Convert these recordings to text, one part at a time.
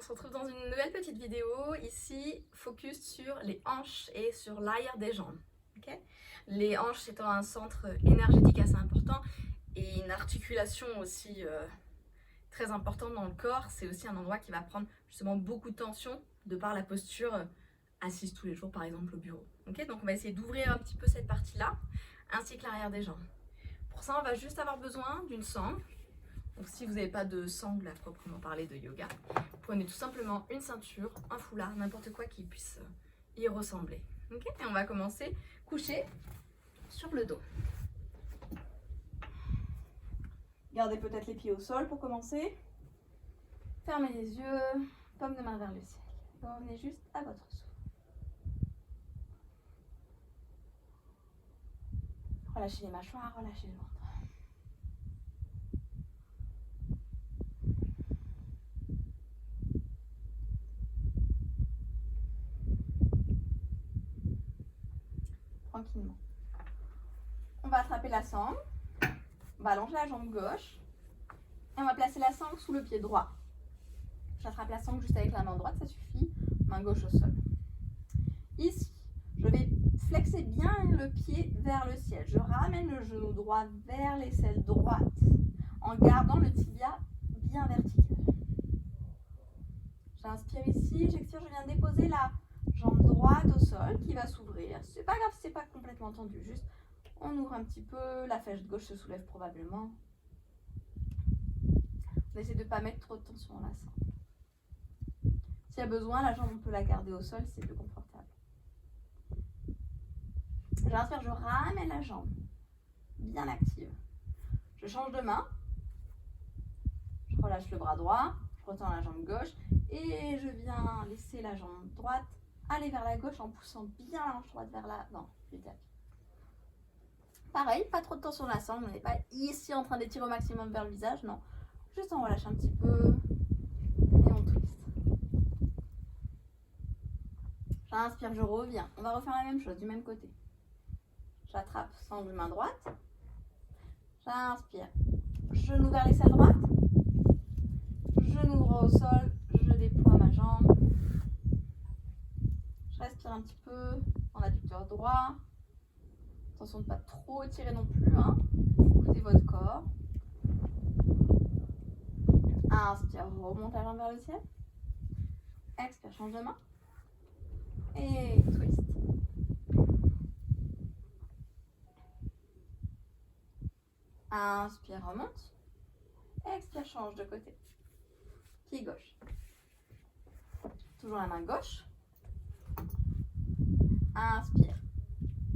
On se retrouve dans une nouvelle petite vidéo. Ici, focus sur les hanches et sur l'arrière des jambes. Okay, les hanches étant un centre énergétique assez important et une articulation aussi très importante dans le corps. C'est aussi un endroit qui va prendre justement beaucoup de tension de par la posture assise tous les jours, par exemple au bureau. Okay, donc on va essayer d'ouvrir un petit peu cette partie-là, ainsi que l'arrière des jambes. Pour ça, on va juste avoir besoin d'une sangle. Donc si vous n'avez pas de sangle à proprement parler de yoga, prenez tout simplement une ceinture, un foulard, n'importe quoi qui puisse y ressembler. Okay, et on va commencer couché sur le dos. Gardez peut-être les pieds au sol pour commencer. Fermez les yeux, paume de main vers le ciel. Revenez juste à votre souffle. Relâchez les mâchoires, relâchez le ventre. Tranquillement. On va attraper la sangle, on va allonger la jambe gauche et on va placer la sangle sous le pied droit. J'attrape la sangle juste avec la main droite, ça suffit, main gauche au sol. Ici, je vais flexer bien le pied vers le ciel. Je ramène le genou droit vers l'aisselle droite en gardant le tibia bien vertical. J'inspire ici, j'expire, je viens déposer la jambe droite au sol qui va s'ouvrir. C'est pas grave, c'est pas complètement tendu, juste on ouvre un petit peu, la fesse gauche se soulève probablement. On essaie de ne pas mettre trop de tension dans la sangle. S'il y a besoin, la jambe on peut la garder au sol, c'est plus confortable. J'inspire, je ramène la jambe bien active. Je change de main. Je relâche le bras droit, je retends la jambe gauche et je viens laisser la jambe droite aller vers la gauche en poussant bien la hanche droite vers l'avant du tapis. Pareil, pas trop de tension dans la sangle, on n'est pas ici en train d'étirer au maximum vers le visage, non. Juste on relâche un petit peu et on twist. J'inspire, je reviens. On va refaire la même chose du même côté. J'attrape sangle main droite. J'inspire, genou vers l'aisselle droite. Genou droit au sol, je déploie ma jambe. Je respire un petit peu en adducteur droit. Attention de ne pas trop étirer non plus. Écoutez votre corps. Inspire, remonte la jambe vers le ciel. Expire, change de main. Et twist. Inspire, remonte. Expire, change de côté. Pied gauche. Toujours la main gauche. Inspire.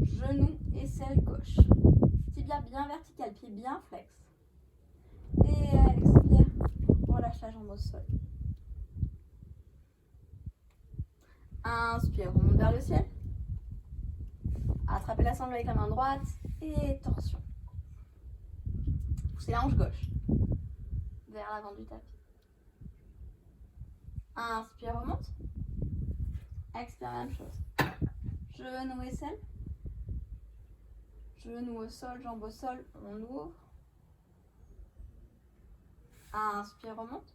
Genou, aisselle gauche. Tibia bien vertical, pied bien flex. Et expire, relâche la jambe au sol. Inspire, remonte vers le ciel. Attrapez la sangle avec la main droite et torsion. Poussez la hanche gauche vers l'avant du tapis. Inspire, remonte. Expire, même chose. Genou, aisselle. Genou au sol, jambe au sol, on ouvre. Inspire, remonte.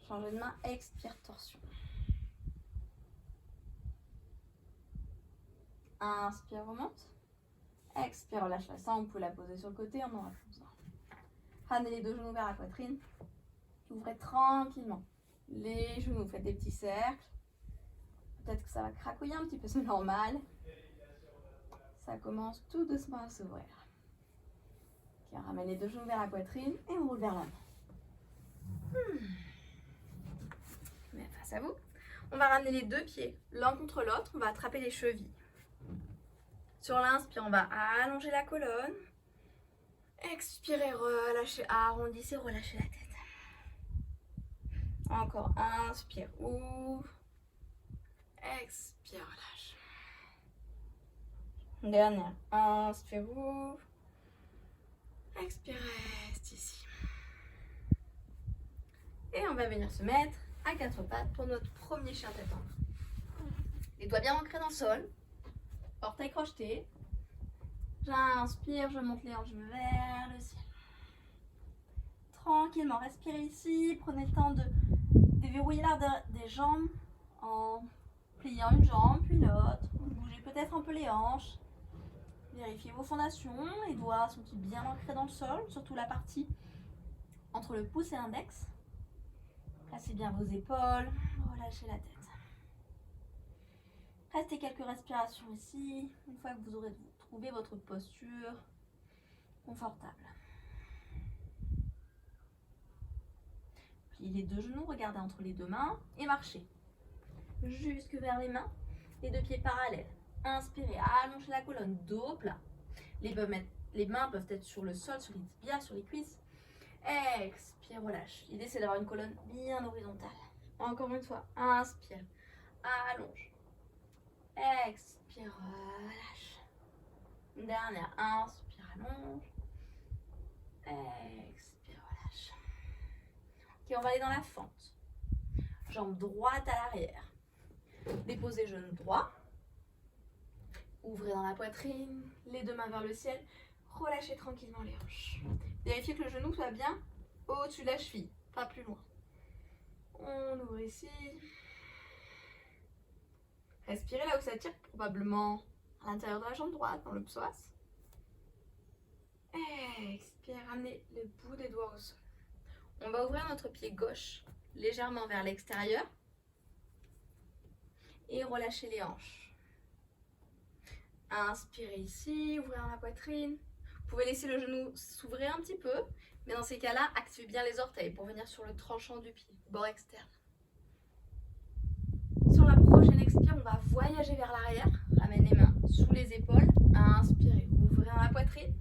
Changez de main, expire, torsion. Inspire, remonte. Expire, relâche la sangle, vous pouvez la poser sur le côté, on aura plus besoin. Ramenez les deux genoux vers la poitrine. Ouvrez tranquillement les genoux, faites des petits cercles. Peut-être que ça va cracouiller un petit peu, c'est normal. Ça commence tout doucement à s'ouvrir. Okay, on ramène les deux genoux vers la poitrine et on roule vers l'avant. Mais face à vous. On va ramener les deux pieds l'un contre l'autre. On va attraper les chevilles. Sur l'inspire, on va allonger la colonne. Expirez, relâchez, arrondissez, relâchez la tête. Encore, inspire, ouvre. Expire, relâche. Dernière, inspire, ouvre. Expire, reste ici. Et on va venir se mettre à quatre pattes pour notre premier chien tête en bas. Les doigts bien ancrés dans le sol. Orteils crochetés. J'inspire, je monte les hanches vers le ciel. Tranquillement, respirez ici. Prenez le temps de déverrouiller Déverrouillez l'arrière des jambes en pliant une jambe puis l'autre. Bougez peut-être un peu les hanches. Vérifiez vos fondations. Les doigts sont-ils bien ancrés dans le sol, surtout la partie entre le pouce et l'index. Placez bien vos épaules. Relâchez la tête. Restez quelques respirations ici, une fois que vous aurez trouvé votre posture confortable. Pliez les deux genoux, regardez entre les deux mains et marchez jusque vers les mains, les deux pieds parallèles. Inspirez, allongez la colonne, dos plat. Les mains peuvent être sur le sol, sur les tibias, sur les cuisses. Expire, relâche. L'idée c'est d'avoir une colonne bien horizontale. Encore une fois, inspire, allonge. Expire, relâche. Dernière, inspire, allonge. Expire, relâche. Ok, on va aller dans la fente. Jambe droite à l'arrière. Déposez genou droit. Ouvrez dans la poitrine, les deux mains vers le ciel. Relâchez tranquillement les hanches. Vérifiez que le genou soit bien au-dessus de la cheville, pas plus loin. On ouvre ici. Respirez là où ça tire, probablement à l'intérieur de la jambe droite, dans le psoas. Expire, ramenez le bout des doigts au sol. On va ouvrir notre pied gauche légèrement vers l'extérieur et relâcher les hanches. Inspirez ici, ouvrez dans la poitrine. Vous pouvez laisser le genou s'ouvrir un petit peu, mais dans ces cas-là, activez bien les orteils pour venir sur le tranchant du pied, bord externe. Sur la prochaine expire, on va voyager vers l'arrière. Ramène les mains sous les épaules. Inspirez, ouvrez dans la poitrine.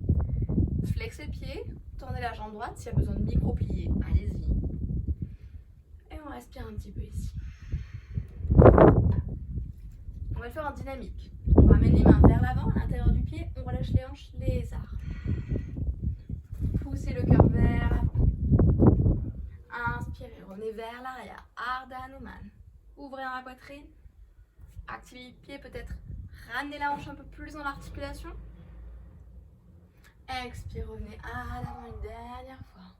Flexez le pied, tournez la jambe droite. S'il y a besoin de micro-plier, allez-y. Et on respire un petit peu ici. On va le faire en dynamique. On ramène les mains vers l'avant, à l'intérieur du pied. On relâche les hanches, les arcs. Poussez le cœur vers l'avant. Inspirez, revenez vers l'arrière. Ardha Hanuman. Ouvrez dans la poitrine. Activez le pied, peut-être ramenez la hanche un peu plus dans l'articulation. Expire, revenez à l'avant une dernière fois.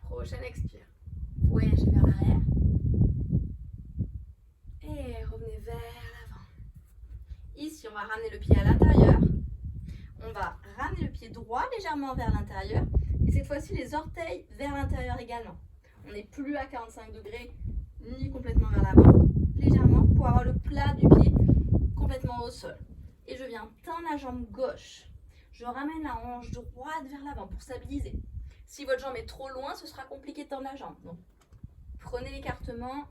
Prochaine expire. Voyagez vers l'arrière. Et revenez vers l'avant. Ici, on va ramener le pied à l'intérieur. On va ramener le pied droit légèrement vers l'intérieur. Et cette fois-ci, les orteils vers l'intérieur également. On n'est plus à 45 degrés, ni complètement vers l'avant. Légèrement, pour avoir le plat du pied complètement au sol. Et je viens tendre la jambe gauche. Je ramène la hanche droite vers l'avant pour stabiliser. Si votre jambe est trop loin, ce sera compliqué de tendre la jambe. Donc, prenez l'écartement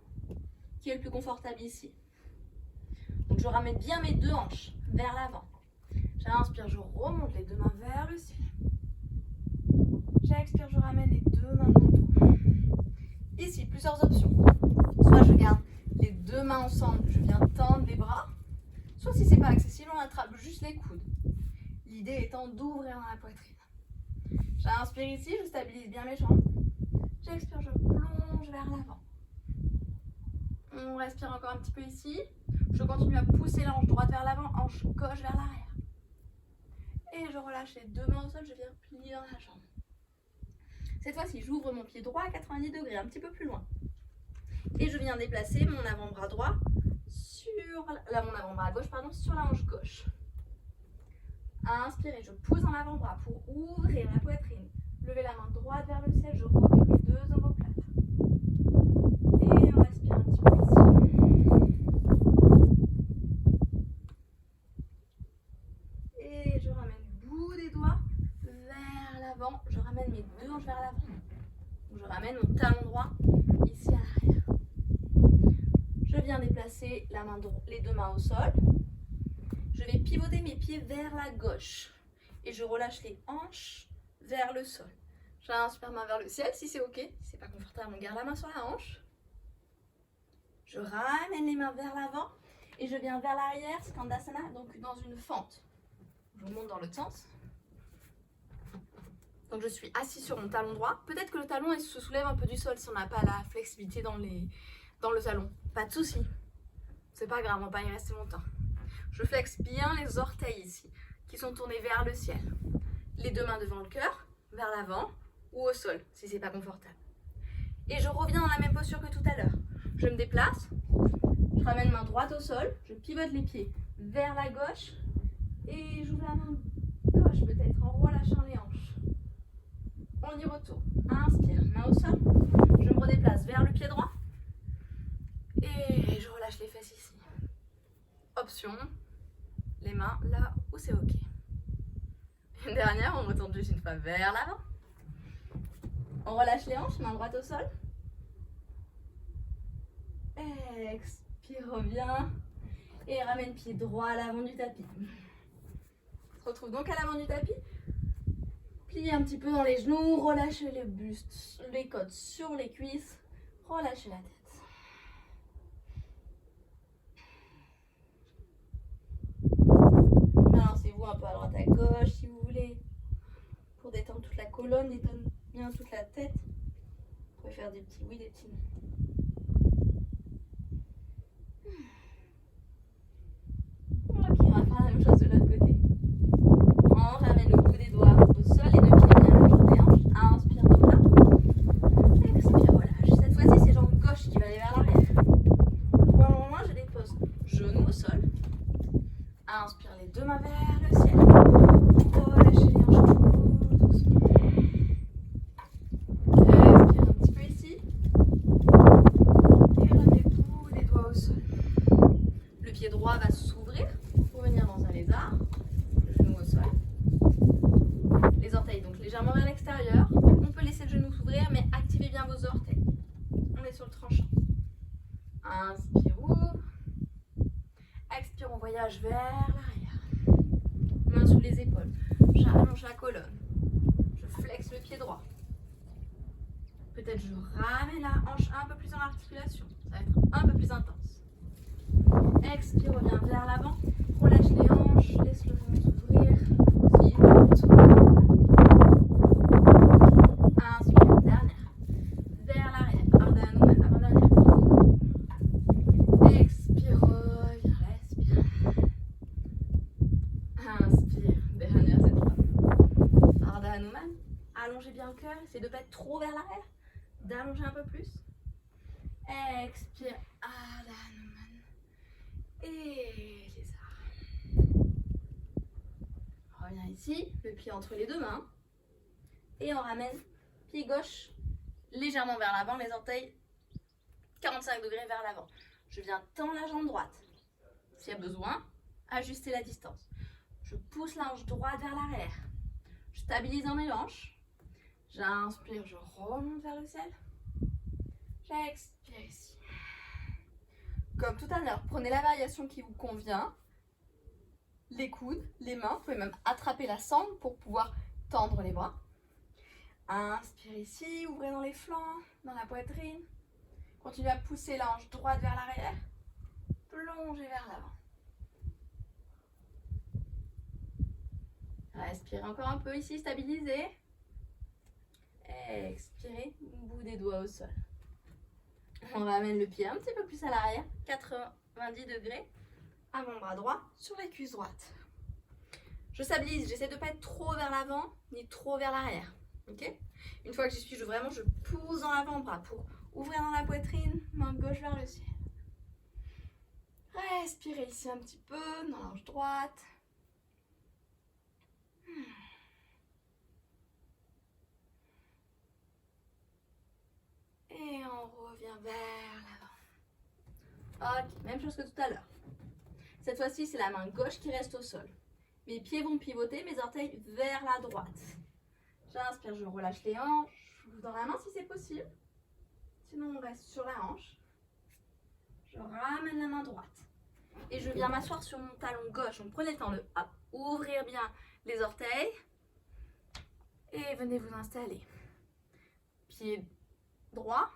qui est le plus confortable ici. Donc, je ramène bien mes deux hanches vers l'avant. J'inspire, je remonte les deux mains vers le ciel. J'expire, je ramène les deux mains dans le dos. Ici, plusieurs options. Soit je garde les deux mains ensemble, je viens tendre les bras. Soit si c'est pas accessible, on attrape juste les coudes. L'idée étant d'ouvrir dans la poitrine. J'inspire ici, je stabilise bien mes jambes. J'expire, je plonge vers l'avant. On respire encore un petit peu ici. Je continue à pousser la hanche droite vers l'avant, hanche gauche vers l'arrière. Et je relâche les deux mains au sol, je viens plier dans la jambe. Cette fois-ci, j'ouvre mon pied droit à 90 degrés, un petit peu plus loin. Et je viens déplacer mon avant-bras droit mon avant-bras gauche, sur la hanche gauche. Inspirez, je pousse dans l'avant-bras pour ouvrir la poitrine. Levez la main droite vers le ciel, je recule mes deux omoplates. Et on respire un petit peu ici. Et je ramène le bout des doigts vers l'avant. Je ramène mes deux hanches vers l'avant. Je ramène mon talon droit ici à l'arrière. Je viens déplacer les deux mains au sol. Je vais pivoter mes pieds vers la gauche. Et je relâche les hanches vers le sol. J'inspire main vers le ciel si c'est ok. Si c'est pas confortable, on garde la main sur la hanche. Je ramène les mains vers l'avant. Et je viens vers l'arrière, Skandasana, donc dans une fente. Je monte dans l'autre sens. Donc je suis assis sur mon talon droit. Peut-être que le talon il se soulève un peu du sol si on n'a pas la flexibilité dans le talon. Pas de souci. C'est pas grave, on va pas y rester longtemps. Je flexe bien les orteils ici, qui sont tournés vers le ciel. Les deux mains devant le cœur, vers l'avant ou au sol, si c'est pas confortable. Et je reviens dans la même posture que tout à l'heure. Je me déplace, je ramène main droite au sol, je pivote les pieds vers la gauche et j'ouvre la main gauche peut-être en relâchant les hanches. On y retourne. Inspire, main au sol. Je me redéplace vers le pied droit et je relâche les fesses ici. Option, les mains là où c'est ok. Une dernière, on retourne juste une fois vers l'avant. On relâche les hanches, main droite au sol. Expire, reviens. Et ramène pied droit à l'avant du tapis. On se retrouve donc à l'avant du tapis. Pliez un petit peu dans les genoux, relâchez le buste, les côtes sur les cuisses. Relâchez la tête. Balancez-vous un peu à droite à gauche si vous voulez. Pour détendre toute la colonne, détendre bien toute la tête. Vous pouvez faire des petits oui, des petits non. Ok, on va faire la même chose de l'autre côté. On ramène le bout des doigts au sol, les deux pieds bien le jour des hanches. Inspire, dos plat. Expire, relâche. Cette fois-ci, c'est jambe gauche qui va aller vers l'arrière. Pour un moment, je dépose genou au sol. Inspire les deux mains vers le ciel. Relâchez les hanches tout doucement. Expire un petit peu ici. Et ramenez le bout des doigts au sol. Le pied droit va s'ouvrir pour venir dans un lézard. Le genou au sol. Les orteils donc légèrement vers l'extérieur. On peut laisser le genou s'ouvrir, mais activez bien vos orteils. On est sur le tranchant. Inspire, ouvre. Expire, on voyage vers l'arrière. Main sous les épaules. J'allonge la colonne. Je flexe le pied droit. Peut-être je ramène la hanche un peu plus en articulation. Ça va être un peu plus intense. Expire, reviens vers l'avant. Relâche les hanches. Laisse le genou s'ouvrir. Aussi, inspire, dernière. Vers l'arrière. Ardha Hanuman, avant-dernière. Expire, reviens, respire. Inspire, dernière cette fois. Ardha Hanuman. Allongez bien le cœur. Essayez de ne pas être trop vers l'arrière. D'allonger un peu plus. Expire, Ardha Hanuman. Et lézard. Reviens ici, le pied entre les deux mains. Et on ramène pied gauche légèrement vers l'avant, les orteils 45 degrés vers l'avant. Je viens tendre la jambe droite. S'il y a besoin, ajustez la distance. Je pousse la hanche droite vers l'arrière. Je stabilise dans mes hanches. J'inspire, je remonte vers le ciel. J'expire ici. Comme tout à l'heure, prenez la variation qui vous convient. Les coudes, les mains, vous pouvez même attraper la sangle pour pouvoir tendre les bras. Inspire ici, ouvrez dans les flancs, dans la poitrine. Continuez à pousser la hanche droite vers l'arrière. Plongez vers l'avant. Respirez encore un peu ici, stabilisez. Expirez, bout des doigts au sol. On ramène le pied un petit peu plus à l'arrière, 90 degrés, avant-bras droit sur la cuisse droite. Je stabilise, j'essaie de ne pas être trop vers l'avant, ni trop vers l'arrière. Okay, une fois que j'y suis, je pousse dans l'avant-bras pour ouvrir dans la poitrine, main gauche vers le ciel. Respirez ici un petit peu, dans la hanche droite. Et on revient vers l'avant. Ok, même chose que tout à l'heure. Cette fois-ci, c'est la main gauche qui reste au sol. Mes pieds vont pivoter, mes orteils vers la droite. J'inspire, je relâche les hanches. J'ouvre dans la main si c'est possible. Sinon, on reste sur la hanche. Je ramène la main droite. Et je viens m'asseoir sur mon talon gauche. Donc prenez le temps de ouvrir bien les orteils. Et venez vous installer. Pied droit,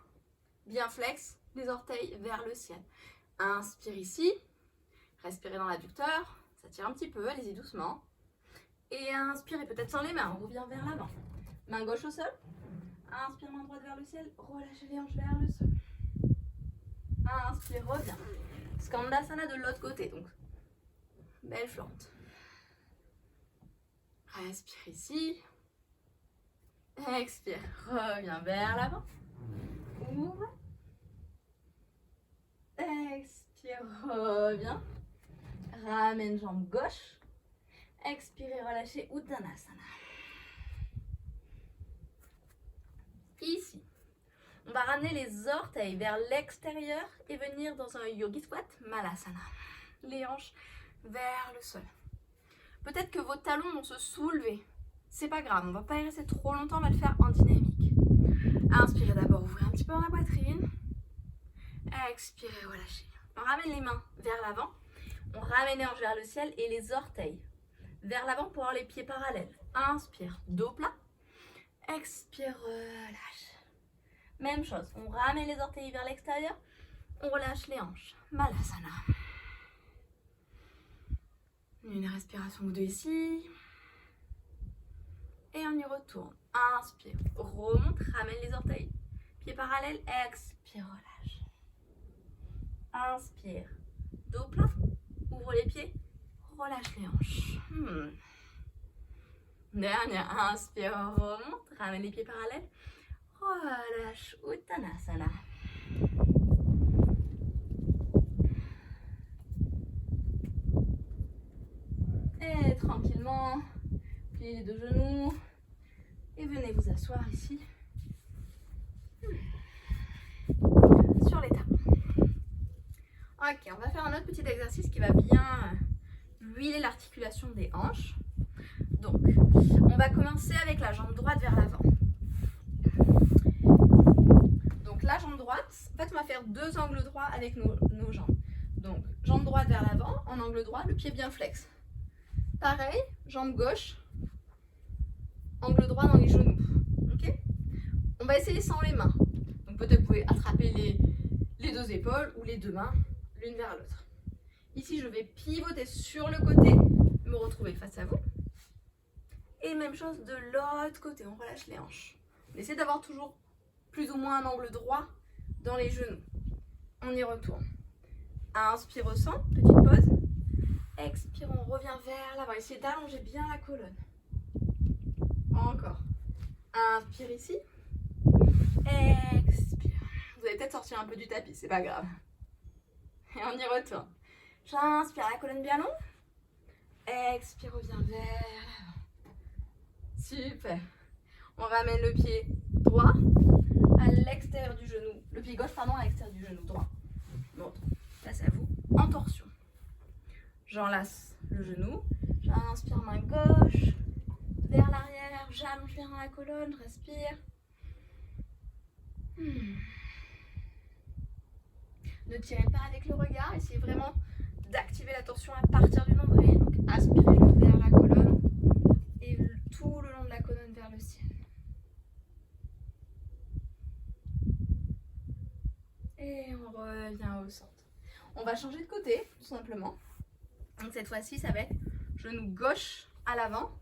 bien flex, les orteils vers le ciel. Inspire ici. Respirez dans l'adducteur. Ça tire un petit peu, allez-y doucement. Et inspirez peut-être sans les mains, on revient vers l'avant. Main gauche au sol. Inspire, main droite vers le ciel. Relâchez les hanches vers le sol. Inspire, reviens. Skandasana de l'autre côté, donc belle fente. Respire ici. Expire, reviens vers l'avant. Ouvre. Expire, reviens. Ramène jambe gauche. Expirez, relâchez, Uttanasana. Ici, on va ramener les orteils vers l'extérieur et venir dans un Yogi Squat Malasana. Les hanches vers le sol. Peut-être que vos talons vont se soulever. C'est pas grave, on va pas y rester trop longtemps, on va le faire en dynamique. Inspirez d'abord, ouvrez un petit peu dans la poitrine. Expirez, relâchez. On ramène les mains vers l'avant. On ramène les hanches vers le ciel et les orteils vers l'avant pour avoir les pieds parallèles. Inspire, dos plat. Expire, relâche. Même chose, on ramène les orteils vers l'extérieur. On relâche les hanches. Malasana. Une respiration ou deux ici. Et on y retourne. Inspire, remonte, ramène les orteils. Pieds parallèles, expire, relâche. Inspire, dos plat, ouvre les pieds, relâche les hanches. Dernière, inspire, remonte, ramène les pieds parallèles, relâche, Uttanasana. Et tranquillement, pliez les deux genoux et venez vous asseoir ici sur les talons. Ok, on va faire un autre petit exercice qui va bien huiler l'articulation des hanches. Donc, on va commencer avec la jambe droite vers l'avant. Donc, la jambe droite, en fait, on va faire deux angles droits avec nos jambes. Donc, jambe droite vers l'avant, en angle droit, le pied bien flex. Pareil, jambe gauche, angle droit dans les genoux. Ok ? On va essayer sans les mains. Donc, peut-être vous pouvez attraper les deux épaules ou les deux mains, l'une vers l'autre. Ici, je vais pivoter sur le côté, me retrouver face à vous. Et même chose de l'autre côté, on relâche les hanches. On essaie d'avoir toujours plus ou moins un angle droit dans les genoux. On y retourne. Inspire au centre, petite pause. Expire, on revient vers l'avant. Essayez d'allonger bien la colonne. Encore. Inspire ici. Expire. Vous allez peut-être sortir un peu du tapis, c'est pas grave. Et on y retourne. J'inspire, la colonne bien longue. Expire, revient vers l'avant. Super. On ramène le pied droit à l'extérieur du genou. Le pied gauche, pardon, à l'extérieur du genou droit. Bon, face à vous, en torsion. J'enlace le genou. J'inspire main gauche vers l'arrière. J'allonge bien la colonne. Je respire. Ne tirez pas avec le regard. Essayez vraiment d'activer la torsion à partir du nombril. Donc, aspirez-le vers la colonne et tout le long de la colonne vers le ciel. Et on revient au centre. On va changer de côté, tout simplement. Donc cette fois-ci, ça va être genou gauche à l'avant.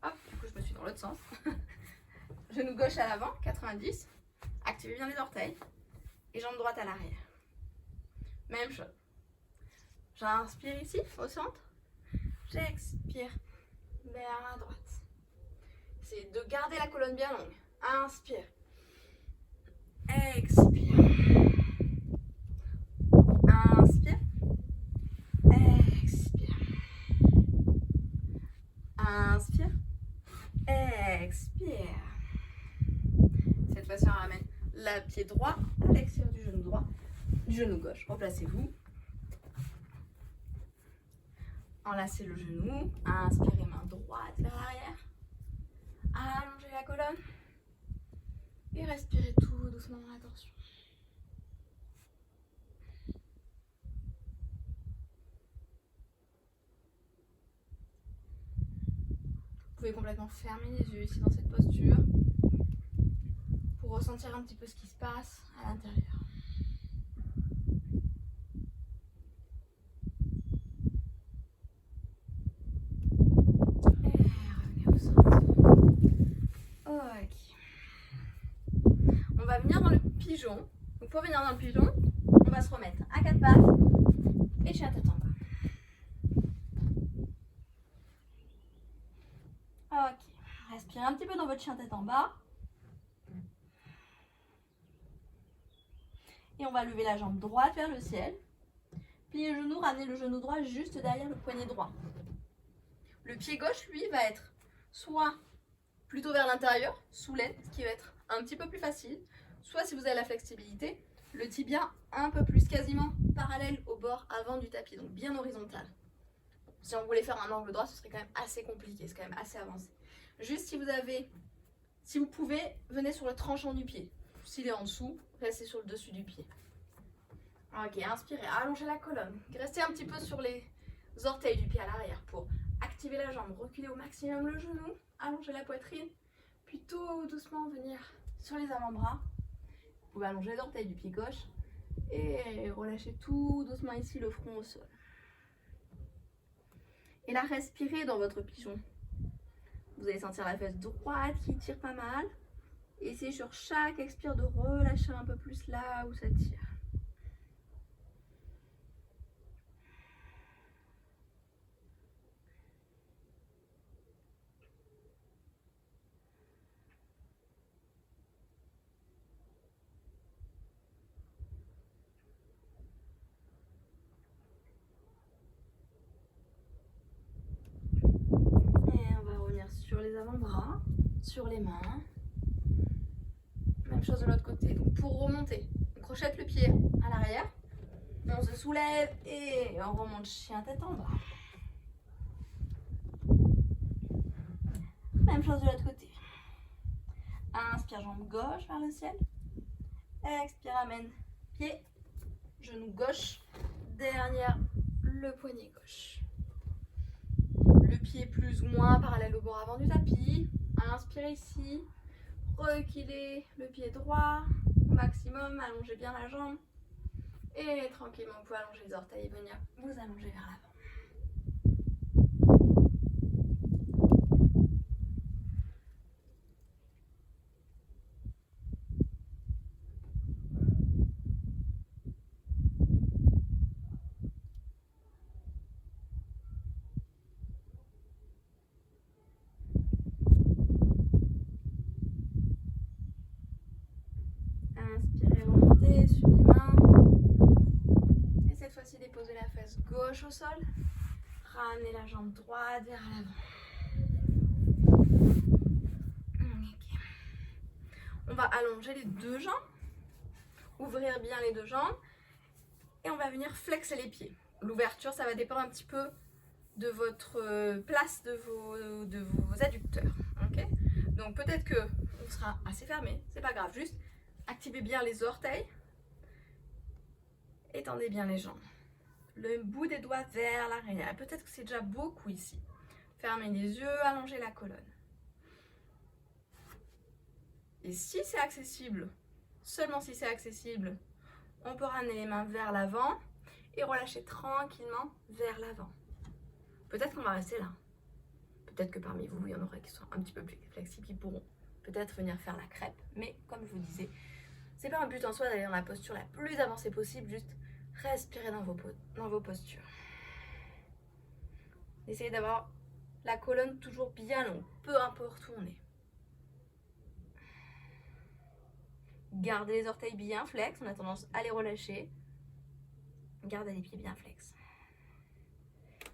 Hop, du coup, je me suis dans l'autre sens. Genou gauche à l'avant, 90. Activez bien les orteils. Et jambe droite à l'arrière. Même chose. J'inspire ici, au centre. J'expire vers la droite. Essayez de garder la colonne bien longue. Inspire. Expire. Inspire. Expire. Inspire. Expire. Cette fois-ci, on ramène le pied droit à l'extérieur du genou droit, du genou gauche. Replacez-vous. Enlacez le genou. Inspirez, main droite vers l'arrière. Allongez la colonne. Et respirez tout doucement dans la torsion. Vous pouvez complètement fermer les yeux ici dans cette posture pour ressentir un petit peu ce qui se passe à l'intérieur. Et revenez au centre. Ok. On va venir dans le pigeon. Donc pour venir dans le pigeon, on va se remettre à quatre pattes et chien tête en bas. Ok. Respirez un petit peu dans votre chien tête en bas. Et on va lever la jambe droite vers le ciel. Plier le genou, ramener le genou droit juste derrière le poignet droit. Le pied gauche, lui, va être soit plutôt vers l'intérieur, sous l'aine, ce qui va être un petit peu plus facile, soit si vous avez la flexibilité, le tibia un peu plus quasiment parallèle au bord avant du tapis, donc bien horizontal. Si on voulait faire un angle droit, ce serait quand même assez compliqué, c'est quand même assez avancé. Juste si vous pouvez, venez sur le tranchant du pied. S'il est en dessous, restez sur le dessus du pied. Ok, inspirez, allongez la colonne. Restez un petit peu sur les orteils du pied à l'arrière pour activer la jambe. Reculez au maximum le genou, allongez la poitrine, puis tout doucement venir sur les avant-bras. Vous pouvez allonger les orteils du pied gauche et relâchez tout doucement ici le front au sol. Et là, respirez dans votre pigeon. Vous allez sentir la fesse droite qui tire pas mal. Essayez sur chaque expire de relâcher un peu plus là où ça tire. Sur les avant-bras, sur les mains. Même chose de l'autre côté. Donc pour remonter, on crochette le pied à l'arrière, on se soulève et on remonte chien tête en bas. Même chose de l'autre côté. Inspire, jambe gauche vers le ciel. Expire, amène pied, genou gauche, derrière le poignet gauche. Le pied plus ou moins parallèle au bord avant du tapis. Inspirez ici. Reculez le pied droit au maximum. Allongez bien la jambe. Et tranquillement, vous pouvez allonger les orteils et venir vous allonger vers l'avant. Inspirez, remontez sur les mains. Et cette fois-ci, déposez la fesse gauche au sol. Ramenez la jambe droite vers l'avant. Okay. On va allonger les deux jambes. Ouvrir bien les deux jambes. Et on va venir flexer les pieds. L'ouverture, ça va dépendre un petit peu de votre place de vos adducteurs. Okay, donc peut-être que on sera assez fermé, c'est pas grave. Juste activez bien les orteils. Étendez bien les jambes. Le bout des doigts vers l'arrière. Peut-être que c'est déjà beaucoup ici. Fermez les yeux, allongez la colonne. Et si c'est accessible, seulement si c'est accessible, on peut ramener les mains vers l'avant et relâcher tranquillement vers l'avant. Peut-être qu'on va rester là. Peut-être que parmi vous, il y en aura qui sont un petit peu plus flexibles, qui pourront peut-être venir faire la crêpe. Mais comme je vous disais, c'est pas un but en soi d'aller dans la posture la plus avancée possible, juste respirez dans vos postures. Essayez d'avoir la colonne toujours bien longue, peu importe où on est. Gardez les orteils bien flex, on a tendance à les relâcher. Gardez les pieds bien flex.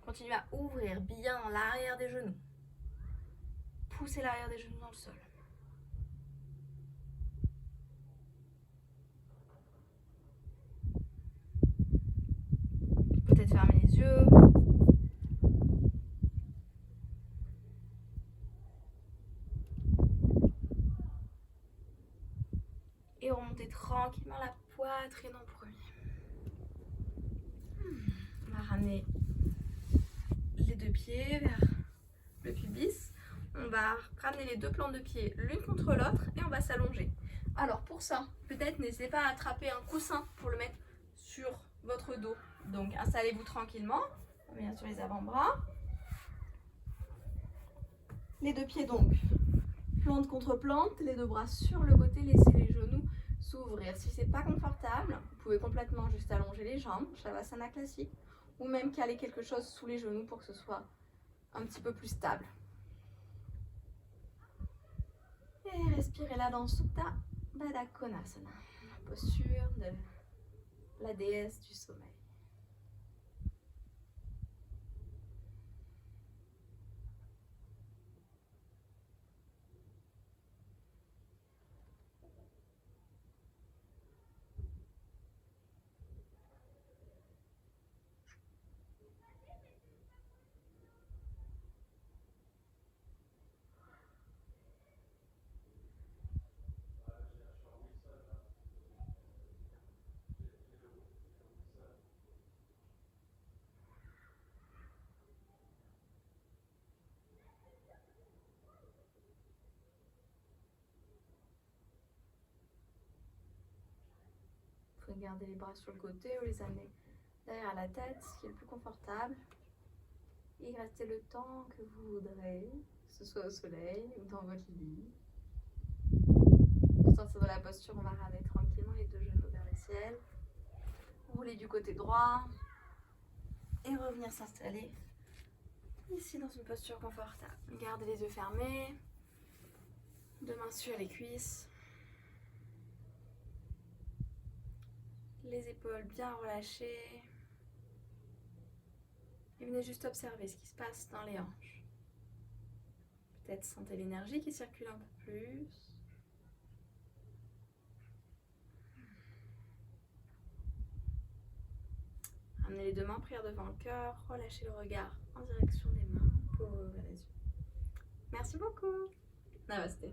Continuez à ouvrir bien l'arrière des genoux. Poussez l'arrière des genoux dans le sol. Peut-être fermer les yeux. Et remontez tranquillement la poitrine en premier. On va ramener les deux pieds vers le pubis. On va ramener les deux plantes de pied l'une contre l'autre et on va s'allonger. Alors pour ça, peut-être n'hésitez pas à attraper un coussin pour le mettre sur votre dos. Donc installez-vous tranquillement. On vient sur les avant-bras. Les deux pieds donc, plante contre plante, les deux bras sur le côté, laissez les genoux s'ouvrir. Si c'est pas confortable, vous pouvez complètement juste allonger les jambes, Shavasana classique, ou même caler quelque chose sous les genoux pour que ce soit un petit peu plus stable. Et respirez là dans Supta Baddha Konasana, posture de la déesse du sommeil. Vous pouvez garder les bras sur le côté ou les amener derrière la tête, ce qui est le plus confortable. Et restez le temps que vous voudrez, que ce soit au soleil ou dans votre lit. Pour sortir de la posture, on va ramener tranquillement les deux genoux vers le ciel. Rouler du côté droit et revenir s'installer ici dans une posture confortable. Gardez les yeux fermés, deux mains sur les cuisses. Les épaules bien relâchées. Et venez juste observer ce qui se passe dans les hanches. Peut-être sentez l'énergie qui circule un peu plus. Amenez les deux mains, prière devant le cœur. Relâchez le regard en direction des mains pour ouvrir les yeux. Merci beaucoup. Namasté.